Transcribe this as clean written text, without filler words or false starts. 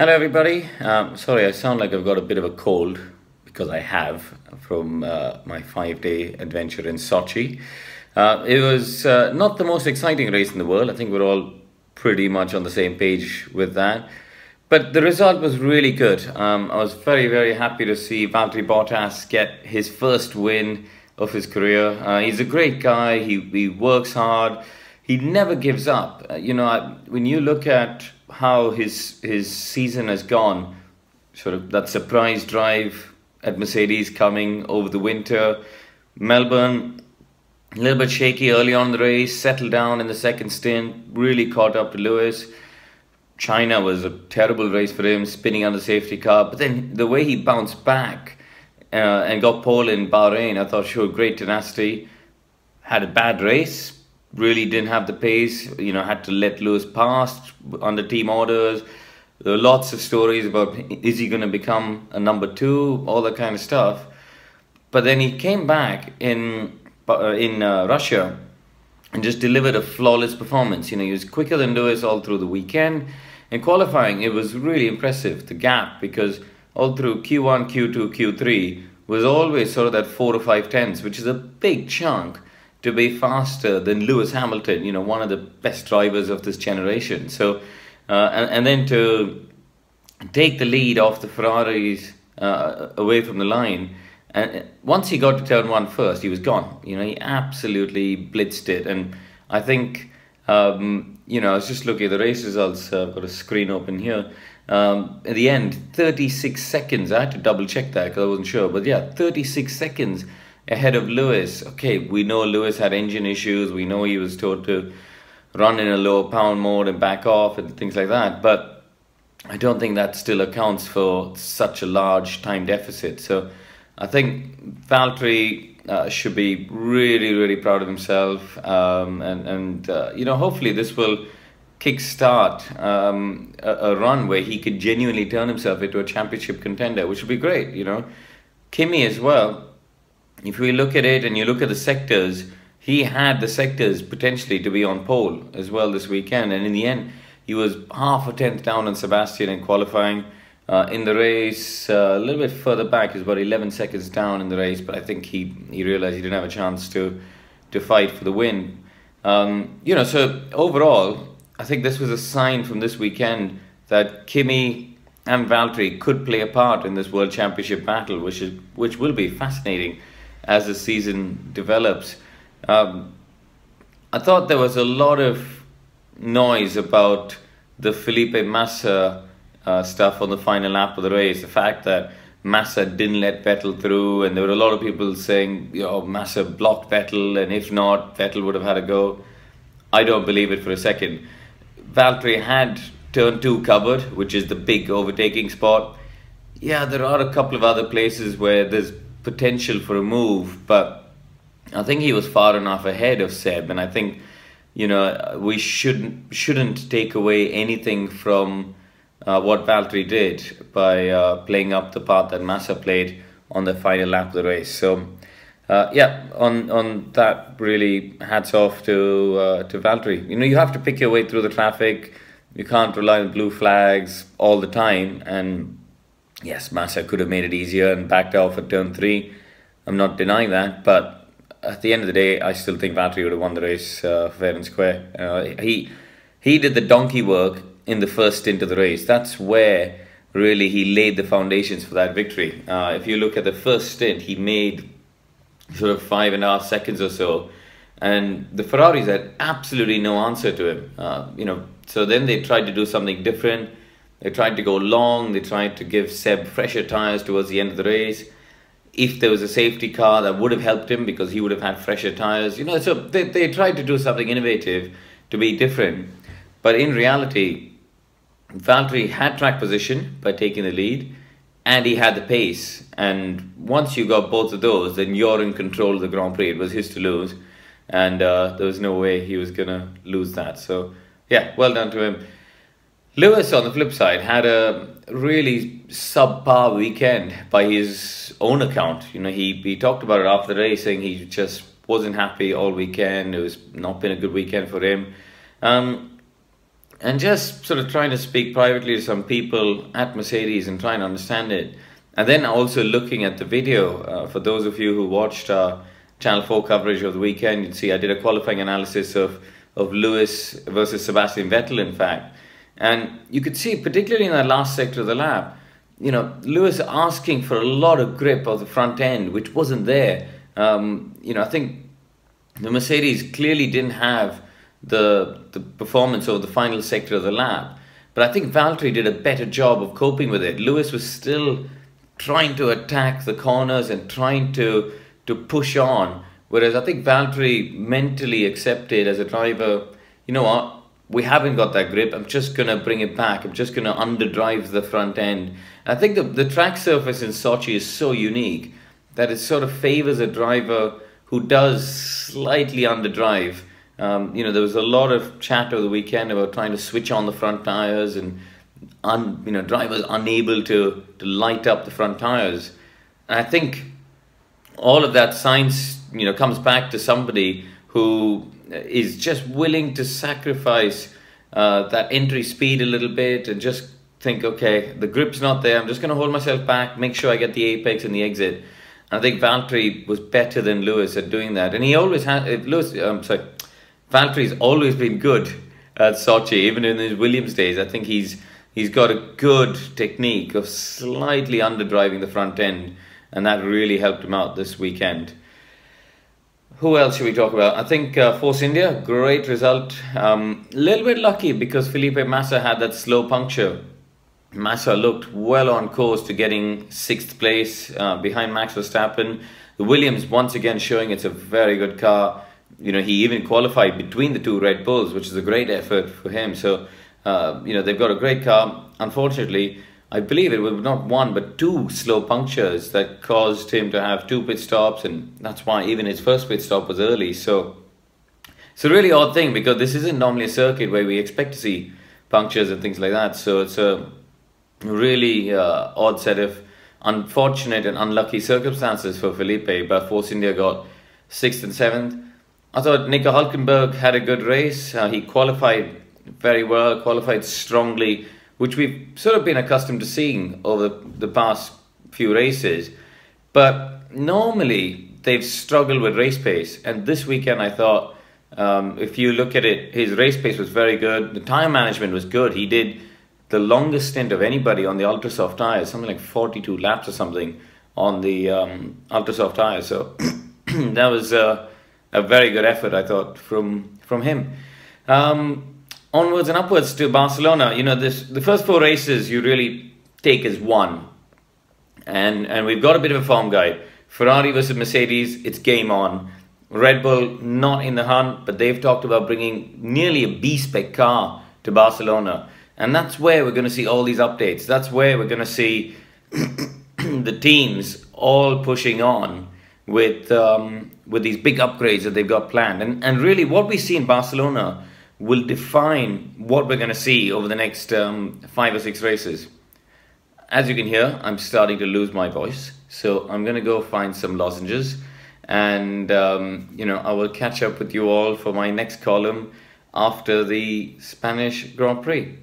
Hello, everybody. Sorry, I sound like I've got a bit of a cold because I have from my 5-day adventure in Sochi. It was not the most exciting race in the world. I think we're all pretty much on the same page with that. But the result was really good. I was very, very happy to see Valtteri Bottas get his first win of his career. He's a great guy. He works hard. He never gives up. When you look at how his season has gone, sort of that surprise drive at Mercedes coming over the winter, Melbourne, a little bit shaky early on in the race, settled down in the second stint, really caught up to Lewis. China was a terrible race for him, spinning on the safety car, but then the way he bounced back and got pole in Bahrain, I thought showed great tenacity. Had a bad race, really didn't have the pace, had to let Lewis pass under team orders. There were lots of stories about, is he going to become a number 2, all that kind of stuff. But then he came back in Russia and just delivered a flawless performance. He was quicker than Lewis all through the weekend. In qualifying, it was really impressive, the gap, because all through Q1, Q2, Q3 was always sort of that 4 or 5 tenths, which is a big chunk to be faster than Lewis Hamilton, one of the best drivers of this generation. So, and then to take the lead off the Ferraris away from the line, and once he got to turn 1 first, he was gone. He absolutely blitzed it. And I think, I was just looking at the race results. I've got a screen open here. At the end, 36 seconds. I had to double check that because I wasn't sure. But yeah, 36 seconds ahead of Lewis. Okay, we know Lewis had engine issues. We know he was told to run in a lower pound mode and back off and things like that. But I don't think that still accounts for such a large time deficit. So I think Valtteri should be really, really proud of himself. Hopefully this will kickstart a run where he could genuinely turn himself into a championship contender, which would be great. Kimi as well. If we look at it and you look at the sectors, he had the sectors potentially to be on pole as well this weekend. And in the end, he was half a tenth down on Sebastian in qualifying. In the race, a little bit further back, he was about 11 seconds down in the race. But I think he realized he didn't have a chance to fight for the win. So overall, I think this was a sign from this weekend that Kimi and Valtteri could play a part in this World Championship battle, which will be fascinating as the season develops. I thought there was a lot of noise about the Felipe Massa stuff on the final lap of the race. The fact that Massa didn't let Vettel through, and there were a lot of people saying, Massa blocked Vettel, and if not, Vettel would have had a go. I don't believe it for a second. Valtteri had turn 2 covered, which is the big overtaking spot. Yeah, there are a couple of other places where there's potential for a move, but I think he was far enough ahead of Seb, and I think we shouldn't take away anything from what Valtteri did by playing up the part that Massa played on the final lap of the race. So on that, really hats off to Valtteri. You have to pick your way through the traffic. You can't rely on blue flags all the time, and yes, Massa could have made it easier and backed off at turn 3. I'm not denying that, but at the end of the day, I still think Valtteri would have won the race fair and square. He did the donkey work in the first stint of the race. That's where really he laid the foundations for that victory. If you look at the first stint, he made sort of 5.5 seconds or so, and the Ferraris had absolutely no answer to him. So then they tried to do something different. They tried to go long. They tried to give Seb fresher tyres towards the end of the race. If there was a safety car, that would have helped him because he would have had fresher tyres. So they tried to do something innovative to be different. But in reality, Valtteri had track position by taking the lead, and he had the pace. And once you got both of those, then you're in control of the Grand Prix. It was his to lose, and there was no way he was going to lose that. So, yeah, well done to him. Lewis, on the flip side, had a really subpar weekend by his own account. He talked about it after the race, saying he just wasn't happy all weekend. It was not been a good weekend for him. and just sort of trying to speak privately to some people at Mercedes and trying to understand it. And then also looking at the video, for those of you who watched Channel 4 coverage of the weekend, you'd see I did a qualifying analysis of Lewis versus Sebastian Vettel, in fact. And you could see, particularly in that last sector of the lap, you know, Lewis asking for a lot of grip of the front end, which wasn't there. You know, I think the Mercedes clearly didn't have the performance over the final sector of the lap. But I think Valtteri did a better job of coping with it. Lewis was still trying to attack the corners and trying to push on. Whereas I think Valtteri mentally accepted as a driver, you know what, we haven't got that grip, I'm just going to bring it back, I'm just going to underdrive the front end. I think the track surface in Sochi is so unique that it sort of favors a driver who does slightly underdrive. You know, there was a lot of chat over the weekend about trying to switch on the front tires and you know, drivers unable to light up the front tires. And I think all of that science, you know, comes back to somebody who is just willing to sacrifice that entry speed a little bit and just think, okay, the grip's not there, I'm just going to hold myself back, make sure I get the apex and the exit. And I think Valtteri was better than Lewis at doing that. And he always had, Valtteri's always been good at Sochi, even in his Williams days. I think he's got a good technique of slightly underdriving the front end, and that really helped him out this weekend. Who else should we talk about? I think Force India, great result. Little bit lucky because Felipe Massa had that slow puncture. Massa looked well on course to getting 6th place behind Max Verstappen. The Williams once again showing it's a very good car. You know, he even qualified between the two Red Bulls, which is a great effort for him. So, you know, they've got a great car. Unfortunately, I believe it was not one but 2 slow punctures that caused him to have 2 pit stops, and that's why even his first pit stop was early. So it's a really odd thing because this isn't normally a circuit where we expect to see punctures and things like that. So it's a really odd set of unfortunate and unlucky circumstances for Felipe, but Force India got 6th and 7th. I thought Nico Hülkenberg had a good race. He qualified very well, qualified strongly, which we've sort of been accustomed to seeing over the past few races. But normally they've struggled with race pace. And this weekend I thought, if you look at it, his race pace was very good. The tyre management was good. He did the longest stint of anybody on the ultra soft tyres, something like 42 laps or something on the ultra soft tyres. So that was a very good effort, I thought, from him. Onwards and upwards to Barcelona. You know, the first 4 races you really take as one. And we've got a bit of a form guide. Ferrari versus Mercedes, it's game on. Red Bull not in the hunt, but they've talked about bringing nearly a B-spec car to Barcelona. And that's where we're going to see all these updates. That's where we're going to see the teams all pushing on with these big upgrades that they've got planned. And really what we see in Barcelona will define what we're going to see over the next 5 or 6 races. As you can hear, I'm starting to lose my voice, so I'm going to go find some lozenges, and you know, I will catch up with you all for my next column after the Spanish Grand Prix.